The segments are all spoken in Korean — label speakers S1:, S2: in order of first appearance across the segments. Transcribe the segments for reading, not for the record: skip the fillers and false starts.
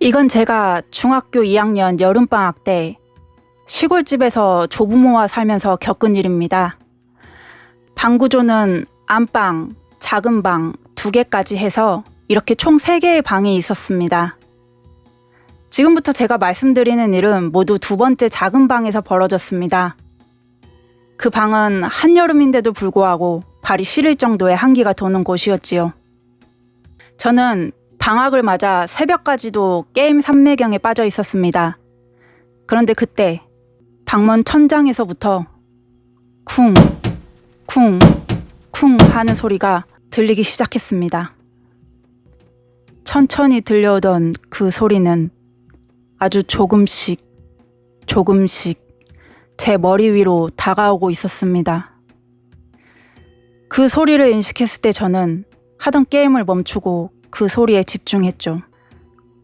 S1: 이건 제가 중학교 2학년 여름방학 때 시골집에서 조부모와 살면서 겪은 일입니다. 방 구조는 안방, 작은 방 2개까지 해서 이렇게 총 3개의 방이 있었습니다. 지금부터 제가 말씀드리는 일은 모두 2번째 작은 방에서 벌어졌습니다. 그 방은 한여름인데도 불구하고 발이 시릴 정도의 한기가 도는 곳이었지요. 저는 방학을 맞아 새벽까지도 게임 삼매경에 빠져 있었습니다. 그런데 그때 방문 천장에서부터 쿵, 쿵, 쿵 하는 소리가 들리기 시작했습니다. 천천히 들려오던 그 소리는 아주 조금씩 제 머리 위로 다가오고 있었습니다. 그 소리를 인식했을 때 저는 하던 게임을 멈추고 그 소리에 집중했죠.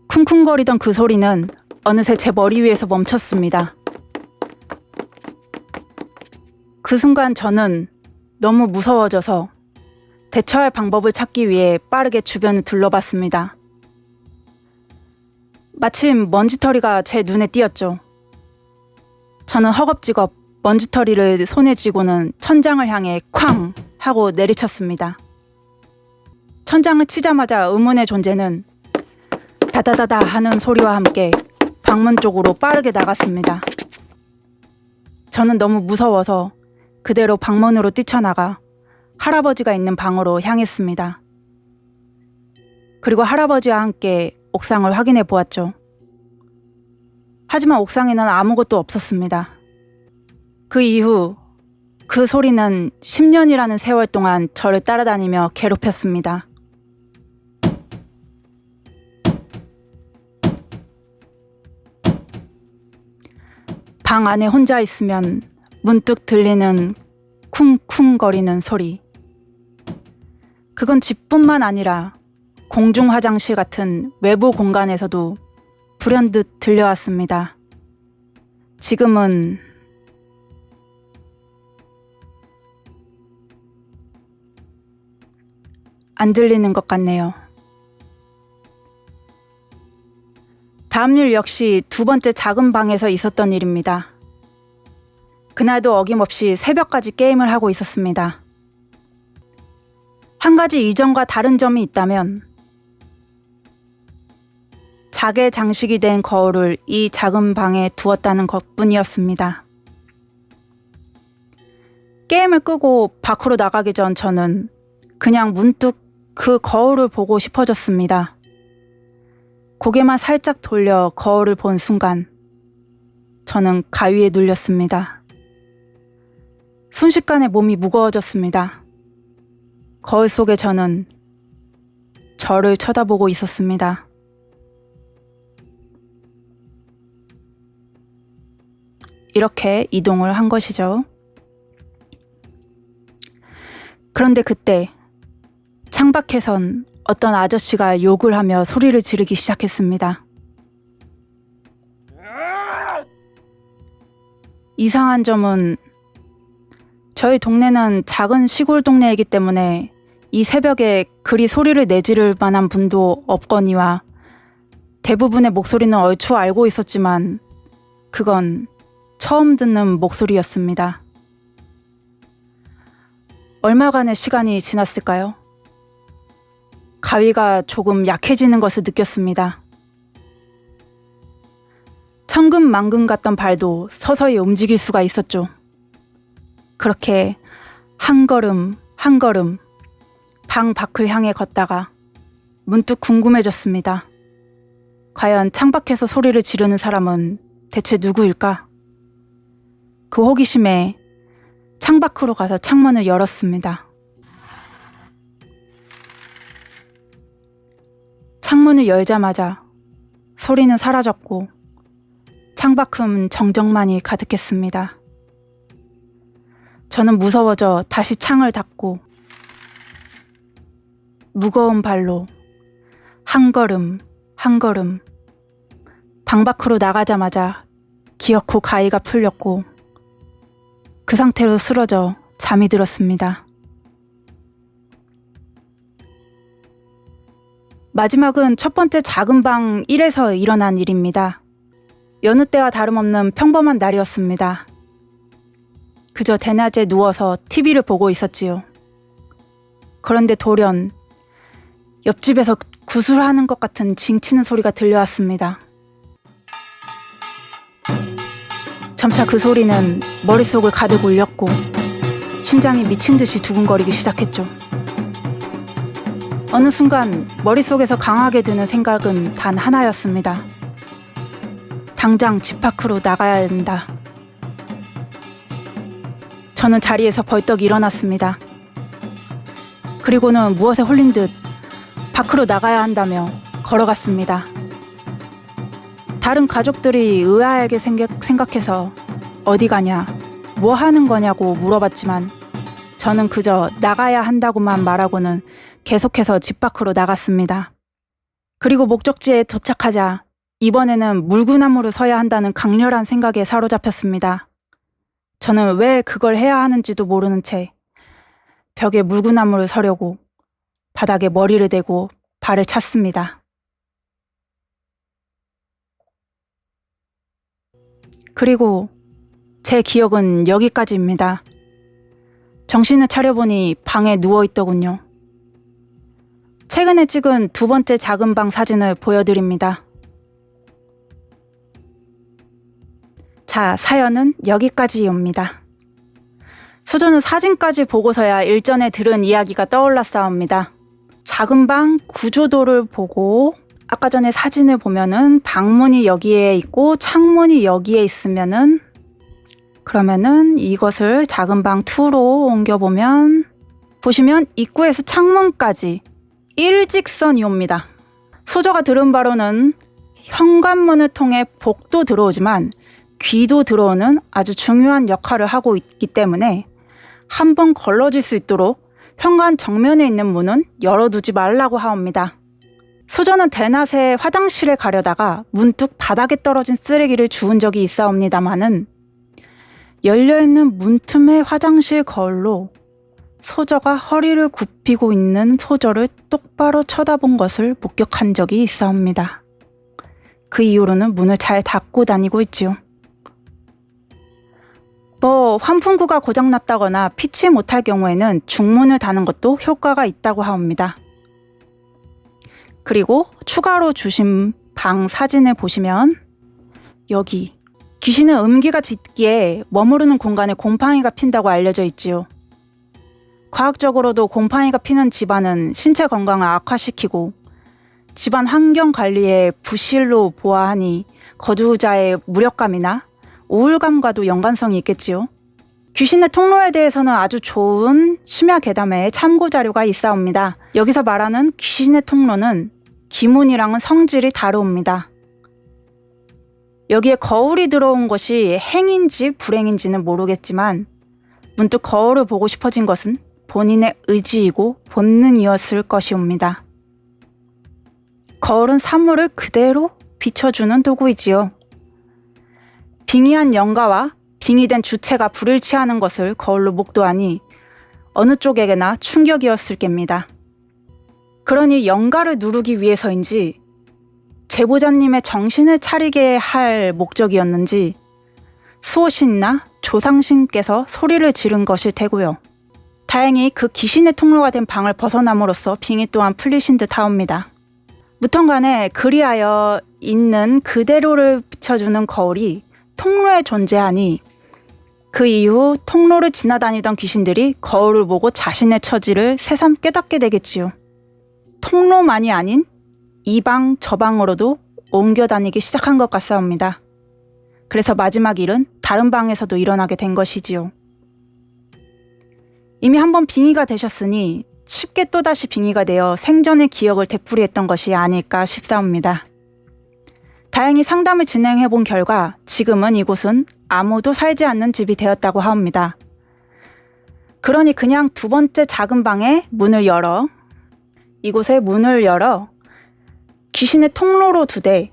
S1: 쿵쿵거리던 그 소리는 어느새 제 머리 위에서 멈췄습니다. 그 순간 저는 너무 무서워져서 대처할 방법을 찾기 위해 빠르게 주변을 둘러봤습니다. 마침 먼지털이가 제 눈에 띄었죠. 저는 허겁지겁 먼지털이를 손에 쥐고는 천장을 향해 쾅 하고 내리쳤습니다. 천장을 치자마자 의문의 존재는 다다다다 하는 소리와 함께 방문 쪽으로 빠르게 나갔습니다. 저는 너무 무서워서 그대로 방문으로 뛰쳐나가 할아버지가 있는 방으로 향했습니다. 그리고 할아버지와 함께 옥상을 확인해 보았죠. 하지만 옥상에는 아무것도 없었습니다. 그 이후 그 소리는 10년이라는 세월 동안 저를 따라다니며 괴롭혔습니다. 방 안에 혼자 있으면 문득 들리는 쿵쿵거리는 소리. 그건 집뿐만 아니라 공중 화장실 같은 외부 공간에서도 불현듯 들려왔습니다. 지금은 안 들리는 것 같네요. 다음 일 역시 2번째 작은 방에서 있었던 일입니다. 그날도 어김없이 새벽까지 게임을 하고 있었습니다. 한 가지 이전과 다른 점이 있다면 자개 장식이 된 거울을 이 작은 방에 두었다는 것뿐이었습니다. 게임을 끄고 밖으로 나가기 전 저는 그냥 문득 그 거울을 보고 싶어졌습니다. 고개만 살짝 돌려 거울을 본 순간 저는 가위에 눌렸습니다. 순식간에 몸이 무거워졌습니다. 거울 속에 저는 저를 쳐다보고 있었습니다. 이렇게 이동을 한 것이죠. 그런데 그때 창밖에선 어떤 아저씨가 욕을 하며 소리를 지르기 시작했습니다. 이상한 점은 저희 동네는 작은 시골 동네이기 때문에 이 새벽에 그리 소리를 내지를 만한 분도 없거니와 대부분의 목소리는 얼추 알고 있었지만 그건 처음 듣는 목소리였습니다. 얼마간의 시간이 지났을까요? 가위가 조금 약해지는 것을 느꼈습니다. 천근만근 같던 발도 서서히 움직일 수가 있었죠. 그렇게 한 걸음 한 걸음 방 밖을 향해 걷다가 문득 궁금해졌습니다. 과연 창밖에서 소리를 지르는 사람은 대체 누구일까? 그 호기심에 창밖으로 가서 창문을 열었습니다. 창문을 열자마자 소리는 사라졌고 창밖은 정적만이 가득했습니다. 저는 무서워져 다시 창을 닫고 무거운 발로 한 걸음 한 걸음 방 밖으로 나가자마자 기어코 가위가 풀렸고 그 상태로 쓰러져 잠이 들었습니다. 마지막은 첫 번째 작은 방 1에서 일어난 일입니다. 여느 때와 다름없는 평범한 날이었습니다. 그저 대낮에 누워서 TV를 보고 있었지요. 그런데 돌연 옆집에서 구슬하는 것 같은 징치는 소리가 들려왔습니다. 점차 그 소리는 머릿속을 가득 울렸고 심장이 미친 듯이 두근거리기 시작했죠. 어느 순간 머릿속에서 강하게 드는 생각은 단 하나였습니다. 당장 집 밖으로 나가야 된다. 저는 자리에서 벌떡 일어났습니다. 그리고는 무엇에 홀린 듯 밖으로 나가야 한다며 걸어갔습니다. 다른 가족들이 의아하게 생각해서 어디 가냐, 뭐 하는 거냐고 물어봤지만 저는 그저 나가야 한다고만 말하고는 계속해서 집 밖으로 나갔습니다. 그리고 목적지에 도착하자 이번에는 물구나무로 서야 한다는 강렬한 생각에 사로잡혔습니다. 저는 왜 그걸 해야 하는지도 모르는 채 벽에 물구나무를 서려고 바닥에 머리를 대고 발을 찼습니다. 그리고 제 기억은 여기까지입니다. 정신을 차려보니 방에 누워있더군요. 최근에 찍은 두 번째 작은 방 사진을 보여드립니다. 자, 사연은 여기까지입니다. 소저는 사진까지 보고서야 일전에 들은 이야기가 떠올랐사옵니다. 작은 방 구조도를 보고 아까 전에 사진을 보면은 방문이 여기에 있고 창문이 여기에 있으면은 그러면은 이것을 작은 방 2로 옮겨보면 보시면 입구에서 창문까지 일직선이옵니다. 소저가 들은 바로는 현관문을 통해 복도 들어오지만 귀도 들어오는 아주 중요한 역할을 하고 있기 때문에 한번 걸러질 수 있도록 현관 정면에 있는 문은 열어두지 말라고 하옵니다. 소저는 대낮에 화장실에 가려다가 문득 바닥에 떨어진 쓰레기를 주운 적이 있사옵니다마는 열려있는 문틈의 화장실 거울로 소저가 허리를 굽히고 있는 소저를 똑바로 쳐다본 것을 목격한 적이 있사옵니다. 그 이후로는 문을 잘 닫고 다니고 있지요. 환풍구가 고장났다거나 피치 못할 경우에는 중문을 닫는 것도 효과가 있다고 하옵니다. 그리고 추가로 주신 방 사진을 보시면 여기 귀신은 음기가 짙기에 머무르는 공간에 곰팡이가 핀다고 알려져 있지요. 과학적으로도 곰팡이가 피는 집안은 신체 건강을 악화시키고 집안 환경 관리에 부실로 보아하니 거주자의 무력감이나 우울감과도 연관성이 있겠지요. 귀신의 통로에 대해서는 아주 좋은 심야 괴담의 참고 자료가 있사옵니다. 여기서 말하는 귀신의 통로는 기문이랑은 성질이 다르옵니다. 여기에 거울이 들어온 것이 행인지 불행인지는 모르겠지만 문득 거울을 보고 싶어진 것은 본인의 의지이고 본능이었을 것이옵니다. 거울은 사물을 그대로 비춰주는 도구이지요. 빙의한 영가와 빙의된 주체가 불일치하는 것을 거울로 목도하니 어느 쪽에게나 충격이었을 겁니다. 그러니 영가를 누르기 위해서인지 제보자님의 정신을 차리게 할 목적이었는지 수호신이나 조상신께서 소리를 지른 것일 테고요. 다행히 그 귀신의 통로가 된 방을 벗어남으로써 빙의 또한 풀리신 듯 하옵니다. 무턴간에 그리하여 있는 그대로를 비춰주는 거울이 통로에 존재하니 그 이후 통로를 지나다니던 귀신들이 거울을 보고 자신의 처지를 새삼 깨닫게 되겠지요. 통로만이 아닌 이 방 저 방으로도 옮겨 다니기 시작한 것 같사옵니다. 그래서 마지막 일은 다른 방에서도 일어나게 된 것이지요. 이미 한번 빙의가 되셨으니 쉽게 또다시 빙의가 되어 생전의 기억을 되풀이했던 것이 아닐까 싶사옵니다. 다행히 상담을 진행해 본 결과 지금은 이곳은 아무도 살지 않는 집이 되었다고 하옵니다. 그러니 그냥 두 번째 작은 방에 문을 열어 이곳에 문을 열어 귀신의 통로로 두되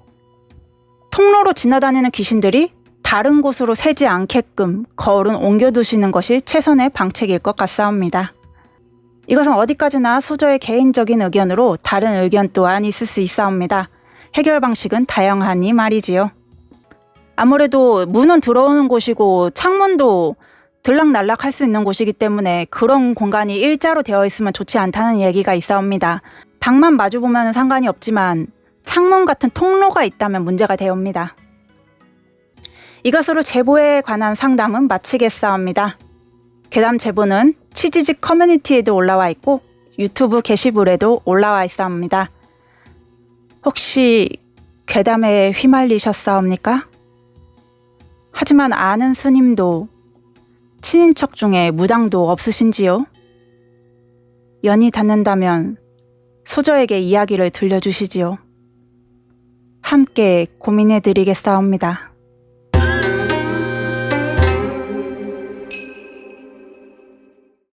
S1: 통로로 지나다니는 귀신들이 다른 곳으로 새지 않게끔 거울은 옮겨두시는 것이 최선의 방책일 것 같사옵니다. 이것은 어디까지나 소저의 개인적인 의견으로 다른 의견 또한 있을 수 있사옵니다. 해결 방식은 다양하니 말이지요. 아무래도 문은 들어오는 곳이고 창문도 들락날락 할 수 있는 곳이기 때문에 그런 공간이 일자로 되어 있으면 좋지 않다는 얘기가 있사옵니다. 방만 마주보면 상관이 없지만 창문 같은 통로가 있다면 문제가 되옵니다. 이것으로 제보에 관한 상담은 마치겠사옵니다. 괴담 제보는 취지직 커뮤니티에도 올라와 있고 유튜브 게시물에도 올라와 있사옵니다. 혹시 괴담에 휘말리셨사옵니까? 하지만 아는 스님도 친인척 중에 무당도 없으신지요? 연이 닿는다면 소저에게 이야기를 들려주시지요. 함께 고민해 드리겠사옵니다.